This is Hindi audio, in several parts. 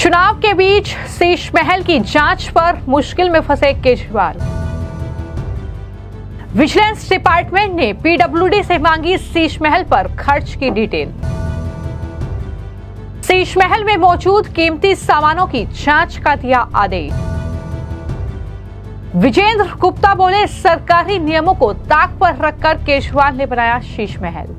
चुनाव के बीच शीश महल की जांच पर मुश्किल में फंसे केजरीवाल। विजिलेंस डिपार्टमेंट ने पीडब्ल्यूडी से मांगी शीश महल पर खर्च की डिटेल। शीश महल में मौजूद कीमती सामानों की जांच का दिया आदेश। विजेंद्र गुप्ता बोले, सरकारी नियमों को ताक पर रखकर केजरीवाल ने बनाया शीश महल।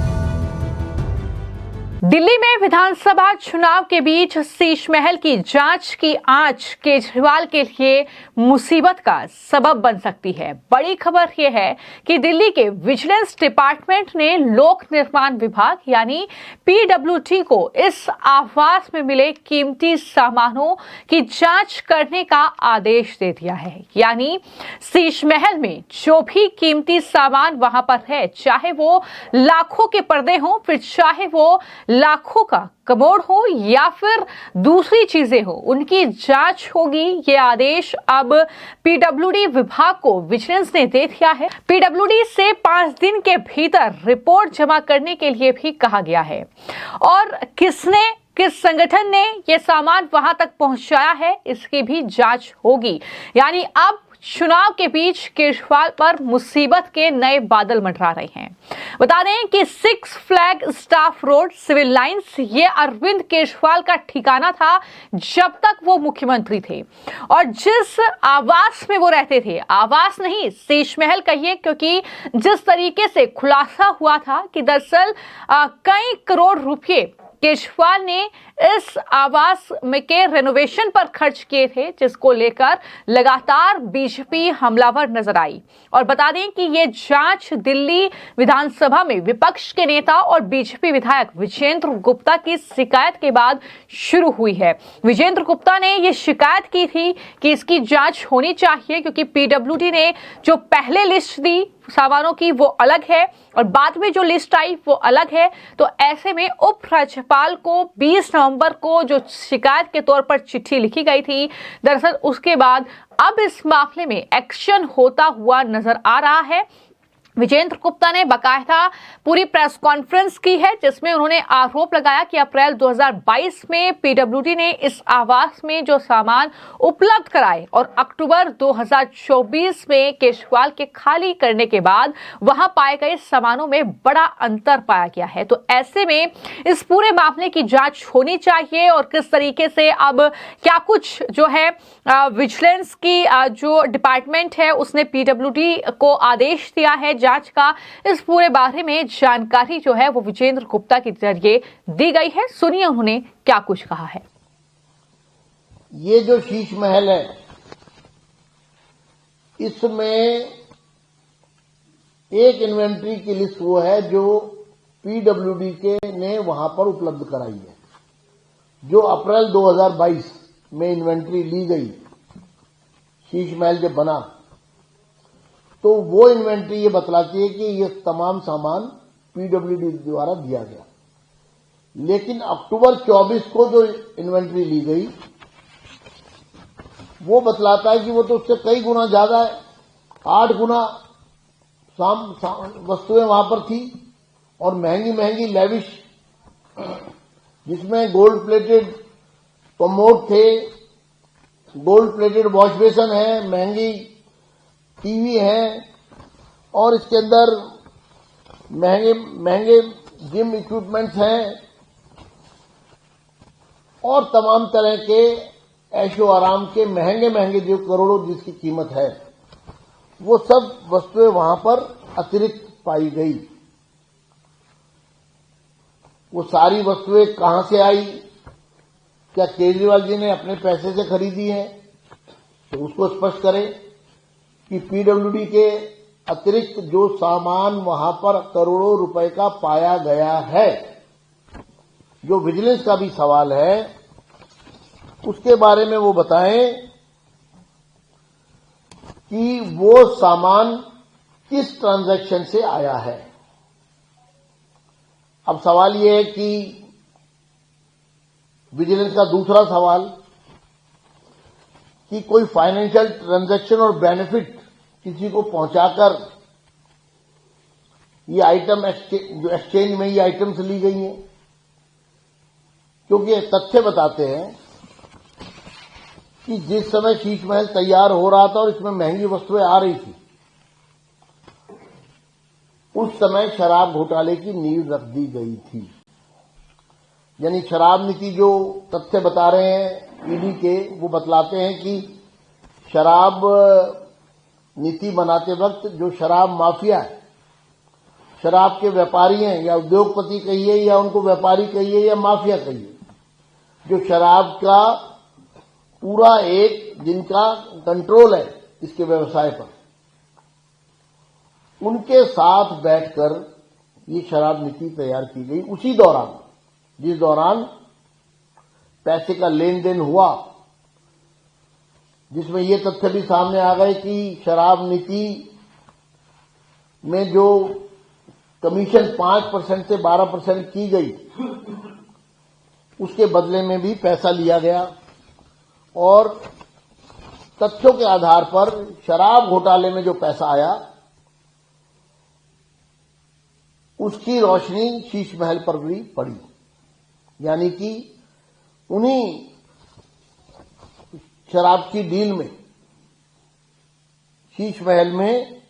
दिल्ली में विधानसभा चुनाव के बीच शीश महल की जांच की आंच केजरीवाल के लिए मुसीबत का सबब बन सकती है। बड़ी खबर यह है कि दिल्ली के विजिलेंस डिपार्टमेंट ने लोक निर्माण विभाग यानी पीडब्ल्यूडी को इस आवास में मिले कीमती सामानों की जांच करने का आदेश दे दिया है। यानी शीश महल में जो भी कीमती सामान वहां पर है, चाहे वो लाखों के पर्दे हों, फिर चाहे वो लाखों का कमोड हो या फिर दूसरी चीजें हो, उनकी जांच होगी। ये आदेश अब पीडब्ल्यूडी विभाग को विजिलेंस ने दे दिया है। पीडब्ल्यूडी से 5 दिन के भीतर रिपोर्ट जमा करने के लिए भी कहा गया है। और किस संगठन ने यह सामान वहां तक पहुंचाया है, इसकी भी जांच होगी। यानी अब चुनाव के बीच केजरीवाल पर मुसीबत के नए बादल मंडरा रहे हैं। बता दें कि 6 Flag Staff Road Civil Lines ये अरविंद केजरीवाल का ठिकाना था जब तक वो मुख्यमंत्री थे। और जिस आवास में वो रहते थे, आवास नहीं शीश महल कहिए, क्योंकि जिस तरीके से खुलासा हुआ था कि दरअसल कई करोड़ रुपए केजरीवाल ने इस आवास में के रेनोवेशन पर खर्च किए थे, जिसको लेकर लगातार बीजेपी हमलावर नजर आई। और बता दें कि ये जांच दिल्ली विधानसभा में विपक्ष के नेता और बीजेपी विधायक विजेंद्र गुप्ता की शिकायत के बाद शुरू हुई है। विजेंद्र गुप्ता ने ये शिकायत की थी कि इसकी जांच होनी चाहिए, क्योंकि पीडब्ल्यूडी ने जो पहले लिस्ट दी सामानों की वो अलग है और बाद में जो लिस्ट आई वो अलग है। तो ऐसे में उप राज्यपाल को 20 नवंबर को जो शिकायत के तौर पर चिट्ठी लिखी गई थी, दरअसल उसके बाद अब इस मामले में एक्शन होता हुआ नजर आ रहा है। विजेंद्र गुप्ता ने बाकायदा पूरी प्रेस कॉन्फ्रेंस की है, जिसमें उन्होंने आरोप लगाया कि अप्रैल 2022 में पीडब्ल्यूडी ने इस आवास में जो सामान उपलब्ध कराए और अक्टूबर 2024 में केजरीवाल के खाली करने के बाद वहां पाए गए सामानों में बड़ा अंतर पाया गया है। तो ऐसे में इस पूरे मामले की जांच होनी चाहिए और किस तरीके से अब क्या कुछ जो है विजिलेंस की जो डिपार्टमेंट है उसने पीडब्ल्यूडी को आदेश दिया है जांच का, इस पूरे बारे में जानकारी जो है वो विजेंद्र गुप्ता के जरिए दी गई है। सुनिए उन्होंने क्या कुछ कहा है। ये जो शीश महल है, इसमें एक इन्वेंट्री की लिस्ट वो है जो पीडब्ल्यूडी के ने वहां पर उपलब्ध कराई है, जो अप्रैल 2022 में इन्वेंट्री ली गई। शीश महल जब बना तो वो इन्वेंट्री ये बतलाती है कि ये तमाम सामान पीडब्ल्यूडी द्वारा दिया गया। लेकिन अक्टूबर 24 को जो इन्वेंट्री ली गई वो बतलाता है कि वो तो उससे कई गुना ज्यादा है, 8 गुना वस्तुएं वहां पर थी और महंगी महंगी लेविश, जिसमें गोल्ड प्लेटेड कमोड थे, गोल्ड प्लेटेड वॉश बेसन है, महंगी टीवी है और इसके अंदर महंगे महंगे जिम इक्विपमेंट्स हैं और तमाम तरह के ऐशो आराम के महंगे महंगे जो करोड़ों जिसकी कीमत है, वो सब वस्तुएं वहां पर अतिरिक्त पाई गई। वो सारी वस्तुएं कहां से आई, क्या केजरीवाल जी ने अपने पैसे से खरीदी है, तो उसको स्पष्ट करें कि पीडब्ल्यूडी के अतिरिक्त जो सामान वहां पर करोड़ों रुपए का पाया गया है, जो विजिलेंस का भी सवाल है, उसके बारे में वो बताएं कि वो सामान किस ट्रांजैक्शन से आया है। अब सवाल ये है कि विजिलेंस का दूसरा सवाल कि कोई फाइनेंशियल ट्रांजैक्शन और बेनिफिट किसी को पहुंचाकर ये आइटम जो एक्सचेंज में ये आइटम्स ली गई हैं, क्योंकि तथ्य बताते हैं कि जिस समय शीश महल तैयार हो रहा था और इसमें महंगी वस्तुएं आ रही थी, उस समय शराब घोटाले की नींव रख दी गई थी। यानी शराब नीति जो तथ्य बता रहे हैं ईडी के, वो बतलाते हैं कि शराब नीति बनाते वक्त जो शराब माफिया है, शराब के व्यापारी हैं, या उद्योगपति कहिए या उनको व्यापारी कहिए या माफिया कहिए, जो शराब का पूरा एक जिनका कंट्रोल है इसके व्यवसाय पर, उनके साथ बैठकर ये शराब नीति तैयार की गई। उसी दौरान, जिस दौरान पैसे का लेन देन हुआ, जिसमें ये तथ्य भी सामने आ गए कि शराब नीति में जो कमीशन 5% से 12% की गई, उसके बदले में भी पैसा लिया गया। और तथ्यों के आधार पर शराब घोटाले में जो पैसा आया, उसकी रोशनी शीश महल पर भी पड़ी। यानी कि उन्हीं शराब की डील में शीश महल में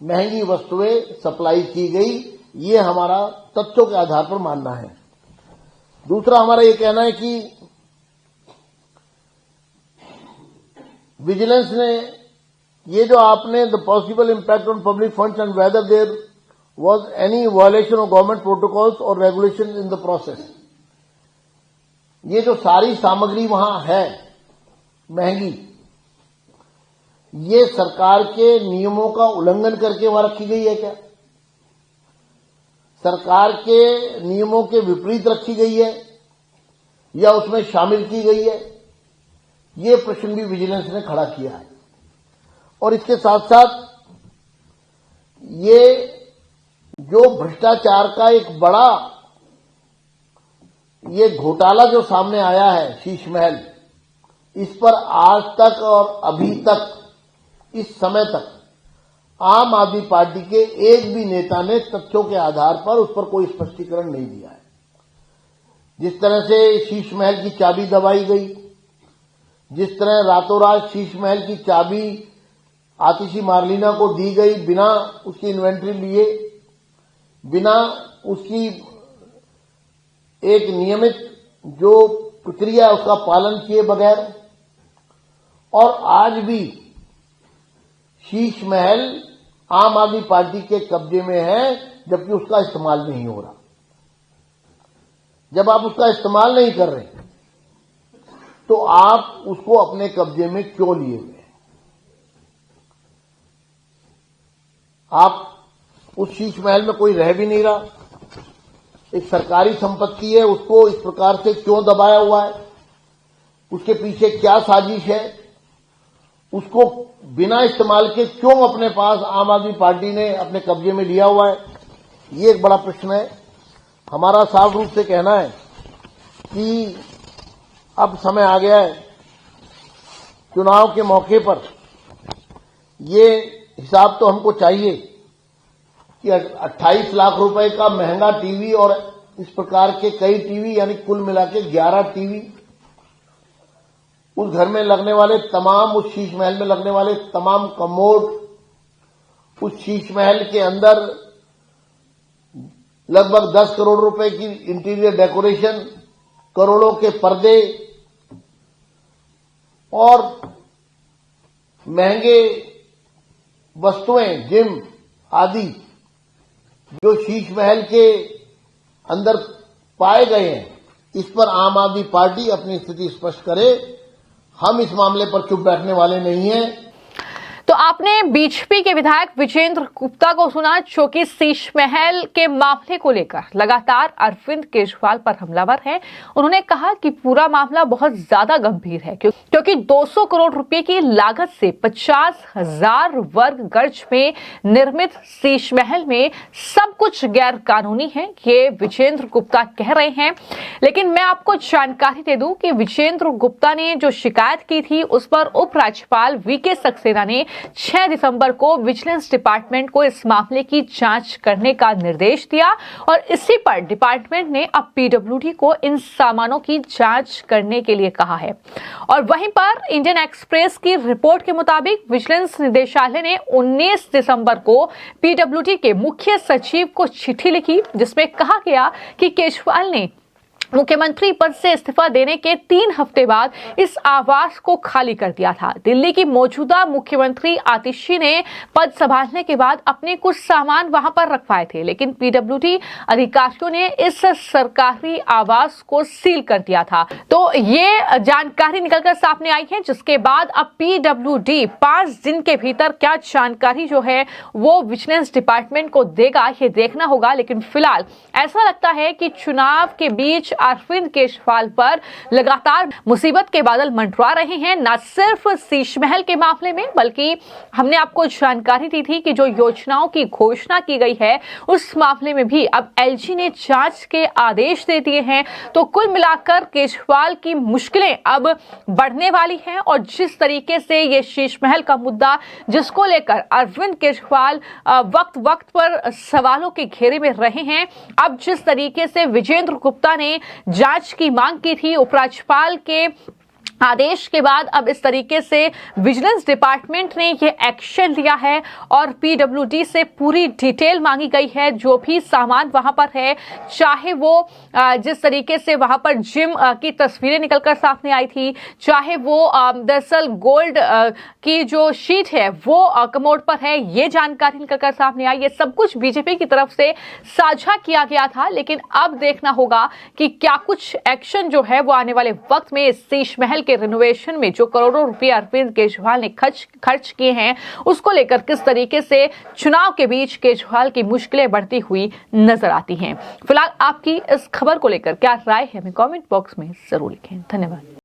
महंगी वस्तुएं सप्लाई की गई, ये हमारा तथ्यों के आधार पर मानना है। दूसरा हमारा ये कहना है कि विजिलेंस ने ये जो आपने the possible impact on public funds and whether there was any violation of government protocols और रेगुलेशन इन द प्रोसेस, ये जो सारी सामग्री वहां है महंगी, ये सरकार के नियमों का उल्लंघन करके वहां रखी गई है क्या? सरकार के नियमों के विपरीत रखी गई है या उसमें शामिल की गई है? ये प्रश्न भी विजिलेंस ने खड़ा किया है। और इसके साथ साथ ये जो भ्रष्टाचार का एक बड़ा ये घोटाला जो सामने आया है शीश महल, इस पर आज तक और अभी तक इस समय तक आम आदमी पार्टी के एक भी नेता ने तथ्यों के आधार पर उस पर कोई स्पष्टीकरण नहीं दिया है। जिस तरह से शीश महल की चाबी दबाई गई, जिस तरह रातों रात शीश महल की चाबी आतिशी मार्लिना को दी गई बिना उसकी इन्वेंट्री लिए, बिना उसकी एक नियमित जो प्रक्रिया है उसका पालन किए बगैर, और आज भी शीश महल आम आदमी पार्टी के कब्जे में है, जबकि उसका इस्तेमाल नहीं हो रहा। जब आप उसका इस्तेमाल नहीं कर रहे तो आप उसको अपने कब्जे में क्यों लिए हुए हैं? आप उस शीश महल में कोई रह भी नहीं रहा, एक सरकारी संपत्ति है, उसको इस प्रकार से क्यों दबाया हुआ है? उसके पीछे क्या साजिश है? उसको बिना इस्तेमाल के क्यों अपने पास आम आदमी पार्टी ने अपने कब्जे में लिया हुआ है? ये एक बड़ा प्रश्न है। हमारा साफ रूप से कहना है कि अब समय आ गया है, चुनाव के मौके पर ये हिसाब तो हमको चाहिए कि 28 लाख रुपए का महंगा टीवी और इस प्रकार के कई टीवी, यानी कुल मिला के 11 टीवी, उस घर में लगने वाले तमाम, उस शीश महल में लगने वाले तमाम कमोड, उस शीश महल के अंदर लगभग 10 करोड़ रुपए की इंटीरियर डेकोरेशन, करोड़ों के पर्दे और महंगे वस्तुएं, जिम आदि जो शीश महल के अंदर पाए गए हैं, इस पर आम आदमी पार्टी अपनी स्थिति स्पष्ट करे। हम इस मामले पर चुप बैठने वाले नहीं हैं। तो आपने बीजेपी के विधायक विजेंद्र गुप्ता को सुना, जो कि शीश महल के मामले को लेकर लगातार अरविंद केजरीवाल पर हमलावर हैं। उन्होंने कहा कि पूरा मामला बहुत ज्यादा गंभीर है, क्योंकि 200 करोड़ रुपए की लागत से 50,000 वर्ग गज में निर्मित शीश महल में सब कुछ गैर कानूनी है, ये विजेंद्र गुप्ता कह रहे हैं। लेकिन मैं आपको जानकारी दे दूं कि विजेंद्र गुप्ता ने जो शिकायत की थी, उस पर उपराज्यपाल वीके सक्सेना ने 6 दिसंबर को विजिलेंस डिपार्टमेंट को इस मामले की जांच करने का निर्देश दिया और इसी पर डिपार्टमेंट ने अब पीडब्ल्यूडी को इन सामानों की जांच करने के लिए कहा है। और वहीं पर इंडियन एक्सप्रेस की रिपोर्ट के मुताबिक विजिलेंस निदेशालय ने 19 दिसंबर को पीडब्ल्यूडी के मुख्य सचिव को चिट्ठी लिखी, जिसमें कहा गया कि केजरीवाल ने मुख्यमंत्री पद से इस्तीफा देने के 3 हफ्ते बाद इस आवास को खाली कर दिया था। दिल्ली की मौजूदा मुख्यमंत्री आतिशी ने पद संभालने के बाद अपने कुछ सामान वहां पर रखवाए थे, लेकिन पीडब्ल्यूडी अधिकारियों ने इस सरकारी आवास को सील कर दिया था। तो ये जानकारी निकलकर सामने आई है, जिसके बाद अब पीडब्ल्यूडी 5 दिन के भीतर क्या जानकारी जो है वो विजिलेंस डिपार्टमेंट को देगा, ये देखना होगा। लेकिन फिलहाल ऐसा लगता है कि चुनाव के बीच अरविंद केजरीवाल पर लगातार मुसीबत के बादल मंडरा रहे हैं, न सिर्फ शीश महल के मामले में, बल्कि हमने आपको जानकारी दी थी कि जो योजनाओं की घोषणा की गई है उस मामले में भी अब एलजी ने जांच के आदेश दे दिए हैं। तो कुल मिलाकर केजरीवाल की मुश्किलें अब बढ़ने वाली हैं और जिस तरीके से ये शीश महल का मुद्दा, जिसको लेकर अरविंद केजरीवाल वक्त वक्त पर सवालों के घेरे में रहे हैं, अब जिस तरीके से विजेंद्र गुप्ता ने जांच की मांग की थी उपराज्यपाल के आदेश के बाद, अब इस तरीके से विजिलेंस डिपार्टमेंट ने ये एक्शन लिया है और पीडब्ल्यूडी से पूरी डिटेल मांगी गई है। जो भी सामान वहां पर है, चाहे वो जिस तरीके से वहां पर जिम की तस्वीरें निकलकर सामने आई थी, चाहे वो दरअसल गोल्ड की जो शीट है वो कमोड पर है, ये जानकारी निकलकर सामने आई। ये सब कुछ बीजेपी की तरफ से साझा किया गया था, लेकिन अब देखना होगा कि क्या कुछ एक्शन जो है वो आने वाले वक्त में शीश महल के रिनोवेशन में जो करोड़ों रुपए अरविंद केजरीवाल ने खर्च किए हैं उसको लेकर किस तरीके से चुनाव के बीच केजरीवाल की मुश्किलें बढ़ती हुई नजर आती हैं। फिलहाल आपकी इस खबर को लेकर क्या राय है, हमें कमेंट बॉक्स में जरूर लिखें। धन्यवाद।